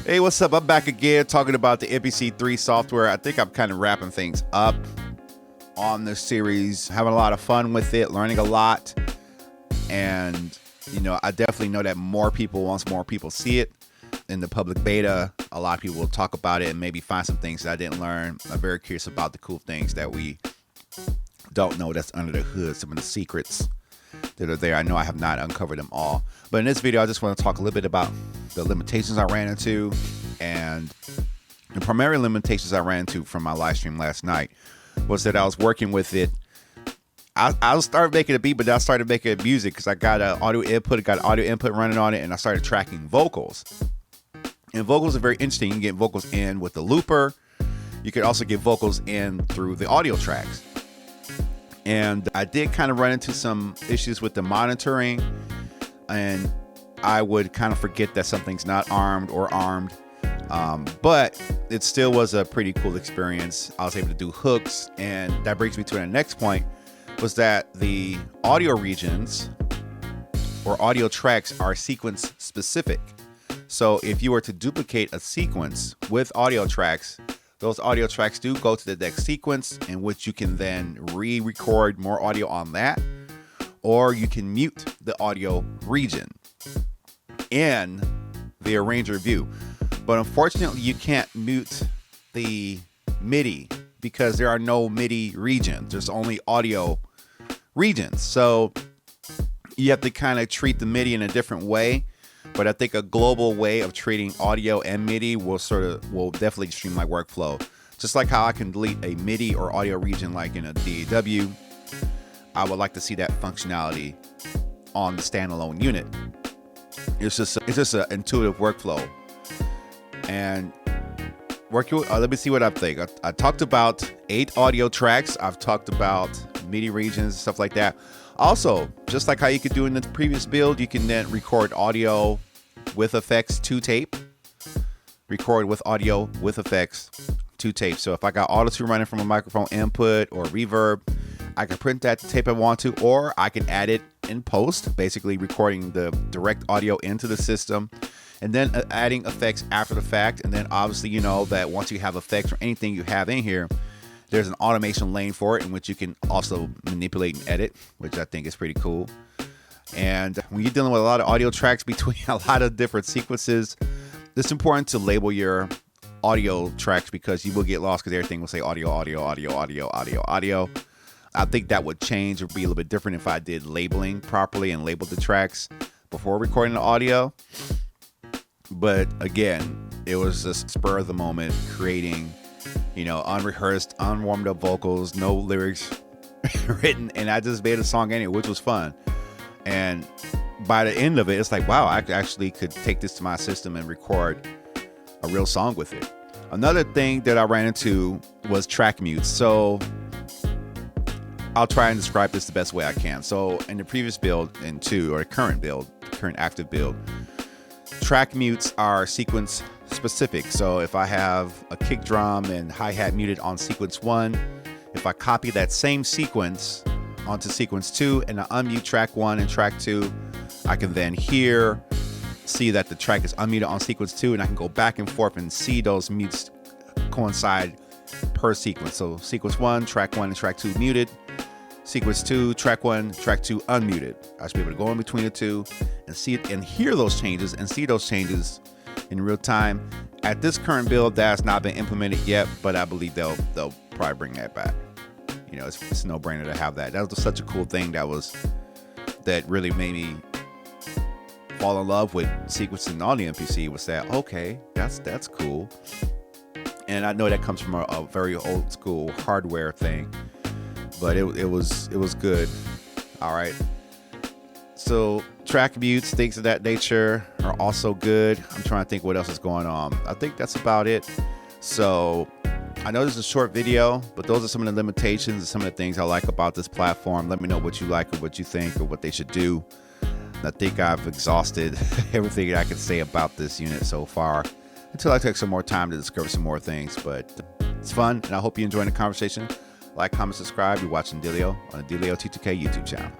Hey, what's up? I'm back again talking about the MPC 3 software. I think I'm kind of wrapping things up on this series, having a lot of fun with it, learning a lot. And, you know, I definitely know that once more people see it in the public beta, a lot of people will talk about it and maybe find some things that I didn't learn. I'm very curious about the cool things that we don't know that's under the hood, some of the secrets that are there. I know I have not uncovered them all. But in this video, I just want to talk a little bit about the limitations I ran into, and the primary limitations I ran into from my live stream last night was that I was working with it. I started making a beat, but then I started making music because I got an audio input running on it, and I started tracking vocals. And vocals are very interesting. You can get vocals in with the looper. You can also get vocals in through the audio tracks. And I did kind of run into some issues with the monitoring, and I would kind of forget that something's not armed or armed. But it still was a pretty cool experience. I was able to do hooks, and that brings me to the next point, was that the audio regions or audio tracks are sequence specific. So if you were to duplicate a sequence with audio tracks, those audio tracks do go to the next sequence, in which you can then re-record more audio on that, or you can mute the audio region in the arranger view. But unfortunately, you can't mute the MIDI because there are no MIDI regions. There's only audio regions. So you have to kind of treat the MIDI in a different way. But I think a global way of treating audio and MIDI will definitely streamline workflow. Just like how I can delete a MIDI or audio region like in a DAW, I would like to see that functionality on the standalone unit. It's just an intuitive workflow. And let me see what I think. I talked about 8 audio tracks. I've talked about MIDI regions, stuff like that. Also, just like how you could do in the previous build, you can then record audio with effects to tape. Record with audio with effects to tape. So if I got auto-tune running from a microphone input or reverb, I can print that tape I want to, or I can add it in post, basically recording the direct audio into the system and then adding effects after the fact. And then obviously, you know that once you have effects or anything you have in here, there's an automation lane for it in which you can also manipulate and edit, which I think is pretty cool. And when you're dealing with a lot of audio tracks between a lot of different sequences, it's important to label your audio tracks because you will get lost because everything will say audio, audio, audio, audio, audio, audio. I think that would change or be a little bit different if I did labeling properly and labeled the tracks before recording the audio. But again, it was a spur of the moment, creating, you know, unrehearsed, unwarmed up vocals, no lyrics written, and I just made a song anyway, which was fun. And by the end of it, it's like, wow, I actually could take this to my system and record a real song with it. Another thing that I ran into was track mutes. So I'll try and describe this the best way I can. So in the previous build, current active build, track mutes are sequence specific. So if I have a kick drum and hi-hat muted on sequence 1, if I copy that same sequence onto sequence 2 and I unmute track 1 and track 2, I can then see that the track is unmuted on sequence 2, and I can go back and forth and see those mutes coincide per sequence. So sequence 1, track 1 and track 2 muted. Sequence 2, track 1, track 2 unmuted. I should be able to go in between the two and see it and hear those changes and see those changes in real time. At this current build, that has not been implemented yet, but I believe they'll probably bring that back. You know, it's a no-brainer to have that. That was such a cool thing that really made me fall in love with sequencing on the MPC, was that, okay, that's cool. And I know that comes from a very old school hardware thing, but it was good. All right. So track mutes, things of that nature are also good. I'm trying to think what else is going on. I think that's about it. So I know this is a short video, but those are some of the limitations and some of the things I like about this platform. Let me know what you like or what you think or what they should do. I think I've exhausted everything I can say about this unit so far, until I take some more time to discover some more things. But it's fun, and I hope you enjoyed the conversation. Like, comment, subscribe. You're watching Delio on the Delio T2K YouTube channel.